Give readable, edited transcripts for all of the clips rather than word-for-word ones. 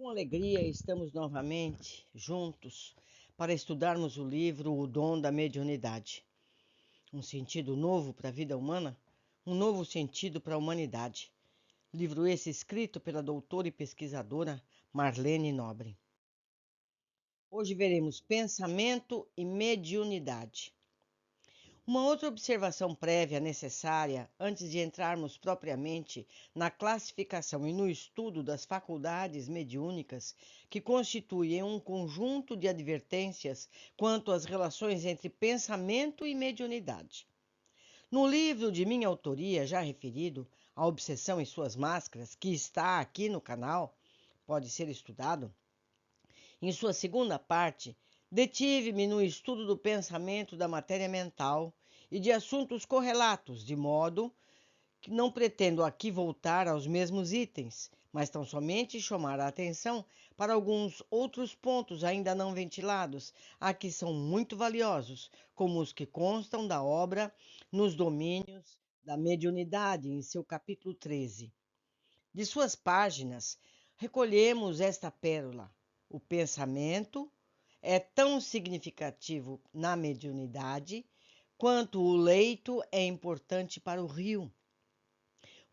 Com alegria, estamos novamente juntos para estudarmos o livro O Dom da Mediunidade. Um sentido novo para a vida humana, um novo sentido para a humanidade. Livro esse escrito pela doutora e pesquisadora Marlene Nobre. Hoje veremos pensamento e mediunidade. Uma outra observação prévia necessária antes de entrarmos propriamente na classificação e no estudo das faculdades mediúnicas, que constituem um conjunto de advertências quanto às relações entre pensamento e mediunidade. No livro de minha autoria, já referido, A Obsessão e Suas Máscaras, que está aqui no canal, pode ser estudado, em sua segunda parte, detive-me no estudo do pensamento da matéria mental e de assuntos correlatos, de modo que não pretendo aqui voltar aos mesmos itens, mas tão somente chamar a atenção para alguns outros pontos ainda não ventilados, que são muito valiosos, como os que constam da obra Nos Domínios da Mediunidade, em seu capítulo 13. De suas páginas, recolhemos esta pérola. O pensamento é tão significativo na mediunidade quanto o leito é importante para o rio.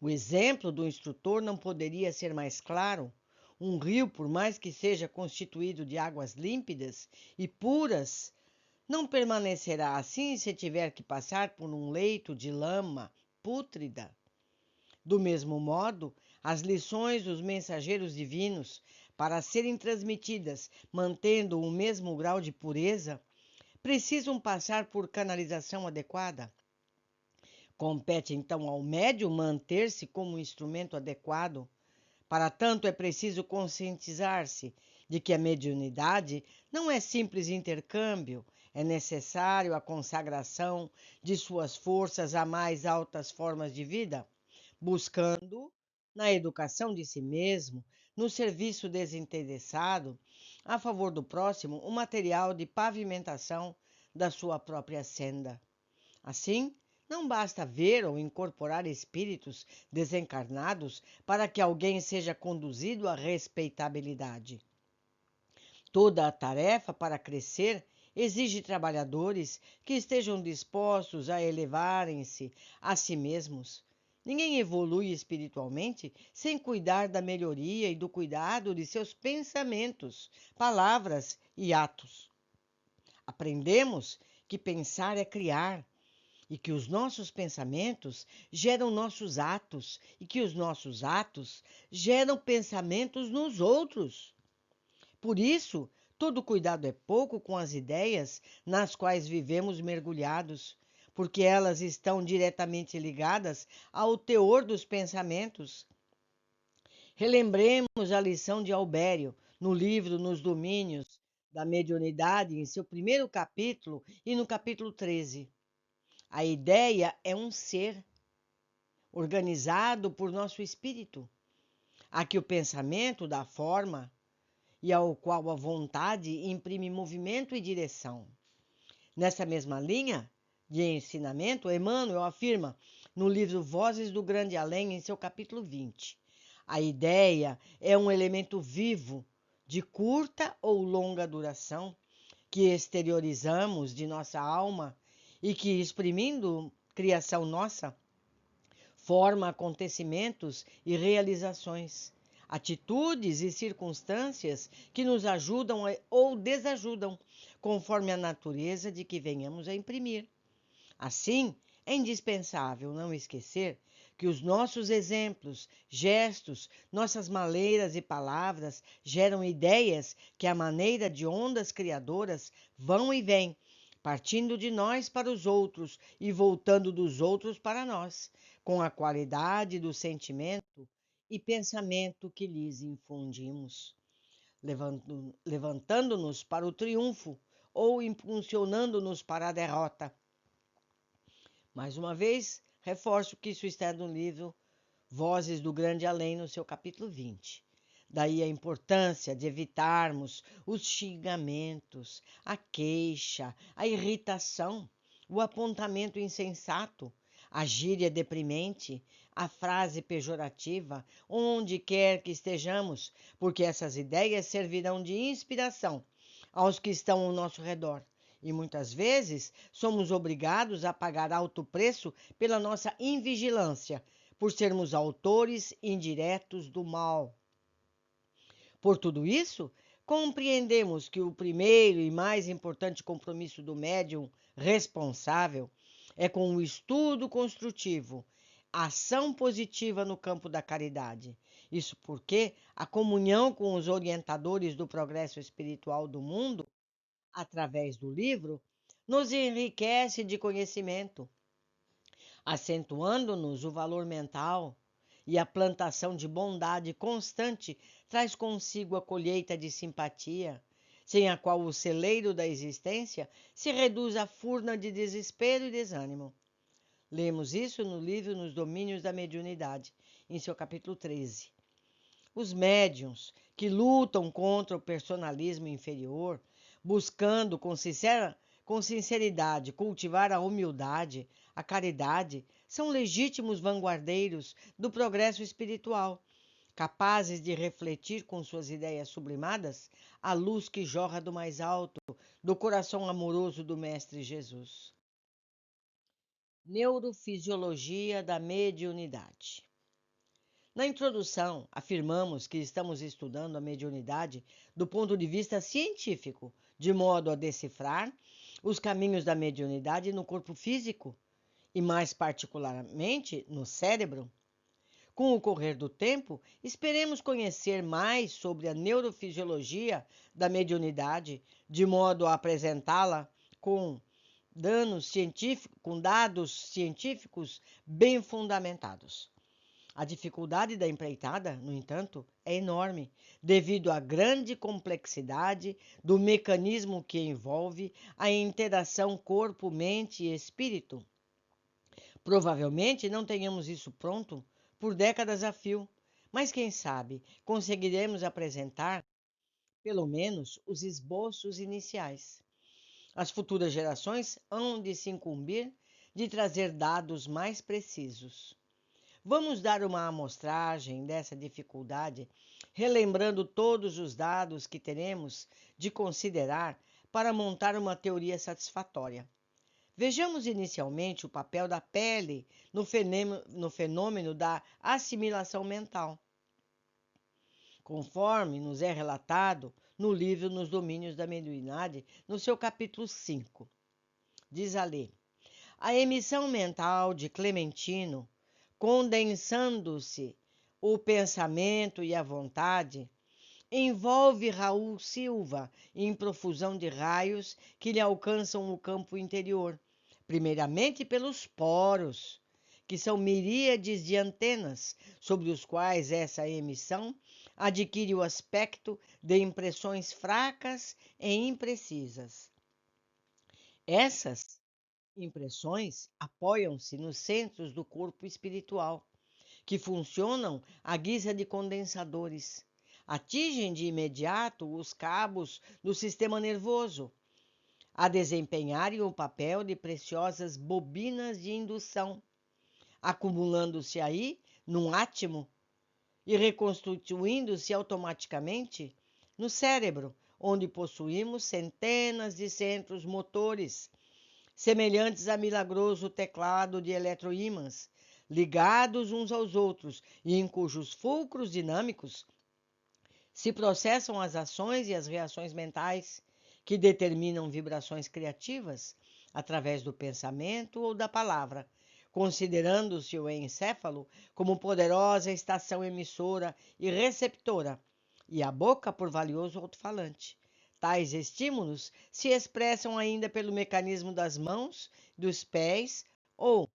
O exemplo do instrutor não poderia ser mais claro. Um rio, por mais que seja constituído de águas límpidas e puras, não permanecerá assim se tiver que passar por um leito de lama pútrida. Do mesmo modo, as lições dos mensageiros divinos, para serem transmitidas mantendo o mesmo grau de pureza, precisam passar por canalização adequada. Compete então ao médium manter-se como instrumento adequado. Para tanto, é preciso conscientizar-se de que a mediunidade não é simples intercâmbio, é necessário a consagração de suas forças a mais altas formas de vida, buscando, na educação de si mesmo, no serviço desinteressado, a favor do próximo, o material de pavimentação da sua própria senda. Assim, não basta ver ou incorporar espíritos desencarnados para que alguém seja conduzido à respeitabilidade. Toda a tarefa para crescer exige trabalhadores que estejam dispostos a elevarem-se a si mesmos. Ninguém evolui espiritualmente sem cuidar da melhoria e do cuidado de seus pensamentos, palavras e atos. Aprendemos que pensar é criar, e que os nossos pensamentos geram nossos atos, e que os nossos atos geram pensamentos nos outros. Por isso, todo cuidado é pouco com as ideias nas quais vivemos mergulhados, porque elas estão diretamente ligadas ao teor dos pensamentos. Relembremos a lição de Albério, no livro Nos Domínios da Mediunidade, em seu primeiro capítulo e no capítulo 13. A ideia é um ser organizado por nosso espírito, a que o pensamento dá forma e ao qual a vontade imprime movimento e direção. Nessa mesma linha de ensinamento, Emmanuel afirma no livro Vozes do Grande Além, em seu capítulo 20, a ideia é um elemento vivo, de curta ou longa duração, que exteriorizamos de nossa alma e que, exprimindo criação nossa, forma acontecimentos e realizações, atitudes e circunstâncias que nos ajudam ou desajudam, conforme a natureza de que venhamos a imprimir. Assim, é indispensável não esquecer que os nossos exemplos, gestos, nossas maneiras e palavras geram ideias que, à maneira de ondas criadoras, vão e vêm, partindo de nós para os outros e voltando dos outros para nós, com a qualidade do sentimento e pensamento que lhes infundimos, levantando-nos para o triunfo ou impulsionando-nos para a derrota. Mais uma vez, reforço que isso está no livro Vozes do Grande Além, no seu capítulo 20. Daí a importância de evitarmos os xingamentos, a queixa, a irritação, o apontamento insensato, a gíria deprimente, a frase pejorativa, onde quer que estejamos, porque essas ideias servirão de inspiração aos que estão ao nosso redor. E muitas vezes somos obrigados a pagar alto preço pela nossa invigilância, por sermos autores indiretos do mal. Por tudo isso, compreendemos que o primeiro e mais importante compromisso do médium responsável é com o estudo construtivo, a ação positiva no campo da caridade. Isso porque a comunhão com os orientadores do progresso espiritual do mundo, através do livro, nos enriquece de conhecimento, acentuando-nos o valor mental, e a plantação de bondade constante traz consigo a colheita de simpatia, sem a qual o celeiro da existência se reduz à furna de desespero e desânimo. Lemos isso no livro Nos Domínios da Mediunidade, em seu capítulo 13. Os médiuns que lutam contra o personalismo inferior, buscando com sinceridade cultivar a humildade, a caridade, são legítimos vanguardeiros do progresso espiritual, capazes de refletir com suas ideias sublimadas a luz que jorra do mais alto, do coração amoroso do Mestre Jesus. Neurofisiologia da mediunidade. Na introdução, afirmamos que estamos estudando a mediunidade do ponto de vista científico, de modo a decifrar os caminhos da mediunidade no corpo físico e, mais particularmente, no cérebro. Com o correr do tempo, esperemos conhecer mais sobre a neurofisiologia da mediunidade, de modo a apresentá-la com dados científicos bem fundamentados. A dificuldade da empreitada, no entanto, é enorme, devido à grande complexidade do mecanismo que envolve a interação corpo, mente e espírito. Provavelmente não tenhamos isso pronto por décadas a fio, mas quem sabe conseguiremos apresentar, pelo menos, os esboços iniciais. As futuras gerações hão de se incumbir de trazer dados mais precisos. Vamos dar uma amostragem dessa dificuldade, relembrando todos os dados que teremos de considerar para montar uma teoria satisfatória. Vejamos inicialmente o papel da pele no fenômeno da assimilação mental, conforme nos é relatado no livro Nos Domínios da Mediunidade, no seu capítulo 5. Diz ali: a emissão mental de Clementino, condensando-se o pensamento e a vontade, envolve Raul Silva em profusão de raios que lhe alcançam o campo interior, primeiramente pelos poros, que são miríades de antenas, sobre os quais essa emissão adquire o aspecto de impressões fracas e imprecisas. Essas impressões apoiam-se nos centros do corpo espiritual, que funcionam à guisa de condensadores. Atingem de imediato os cabos do sistema nervoso, a desempenharem o papel de preciosas bobinas de indução, acumulando-se aí num átimo e reconstituindo-se automaticamente no cérebro, onde possuímos centenas de centros motores, semelhantes a milagroso teclado de eletroímãs, ligados uns aos outros e em cujos fulcros dinâmicos se processam as ações e as reações mentais que determinam vibrações criativas através do pensamento ou da palavra, considerando-se o encéfalo como poderosa estação emissora e receptora, e a boca por valioso alto-falante. Tais estímulos se expressam ainda pelo mecanismo das mãos, dos pés ou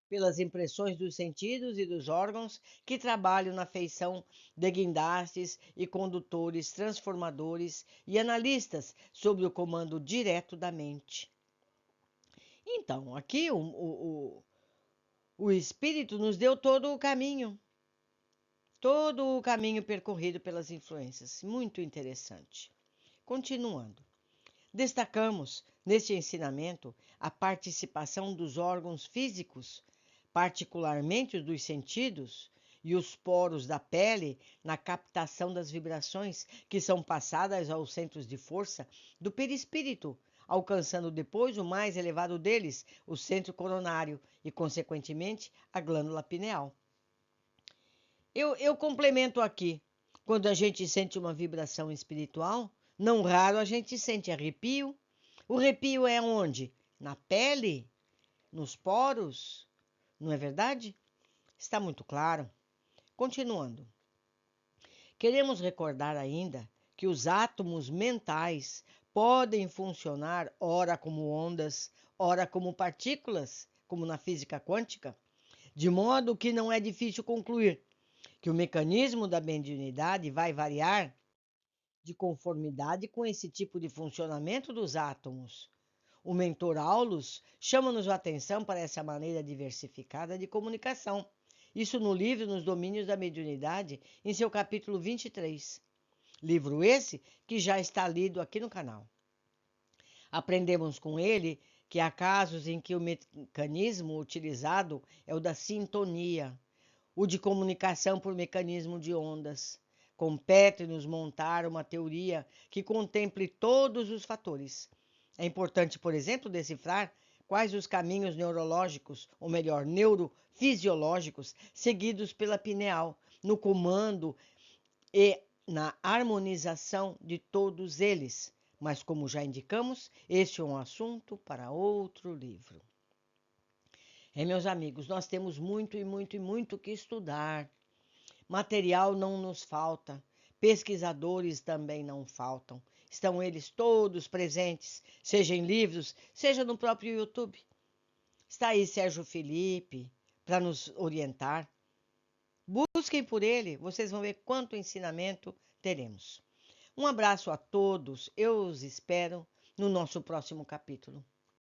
pelas impressões dos sentidos e dos órgãos que trabalham na feição de guindastes e condutores transformadores e analistas sob o comando direto da mente. Então, aqui o Espírito nos deu todo o caminho percorrido pelas influências. Muito interessante. Continuando. Destacamos, neste ensinamento, a participação dos órgãos físicos particularmente os dos sentidos, e os poros da pele na captação das vibrações que são passadas aos centros de força do perispírito, alcançando depois o mais elevado deles, o centro coronário, e, consequentemente, a glândula pineal. Eu complemento aqui. Quando a gente sente uma vibração espiritual, não raro a gente sente arrepio. O arrepio é onde? Na pele? Nos poros? Não é verdade? Está muito claro. Continuando. Queremos recordar ainda que os átomos mentais podem funcionar ora como ondas, ora como partículas, como na física quântica, de modo que não é difícil concluir que o mecanismo da mediunidade vai variar de conformidade com esse tipo de funcionamento dos átomos. O mentor Aulus chama-nos a atenção para essa maneira diversificada de comunicação. Isso no livro Nos Domínios da Mediunidade, em seu capítulo 23. Livro esse que já está lido aqui no canal. Aprendemos com ele que há casos em que o mecanismo utilizado é o da sintonia, o de comunicação por mecanismo de ondas. Compete-nos montar uma teoria que contemple todos os fatores. É importante, por exemplo, decifrar quais os caminhos neurológicos, ou melhor, neurofisiológicos, seguidos pela pineal, no comando e na harmonização de todos eles. Mas, como já indicamos, este é um assunto para outro livro. Meus amigos, nós temos muito e muito e muito que estudar. Material não nos falta, pesquisadores também não faltam. Estão eles todos presentes, seja em livros, seja no próprio YouTube. Está aí Sérgio Felipe para nos orientar. Busquem por ele, vocês vão ver quanto ensinamento teremos. Um abraço a todos, eu os espero no nosso próximo capítulo.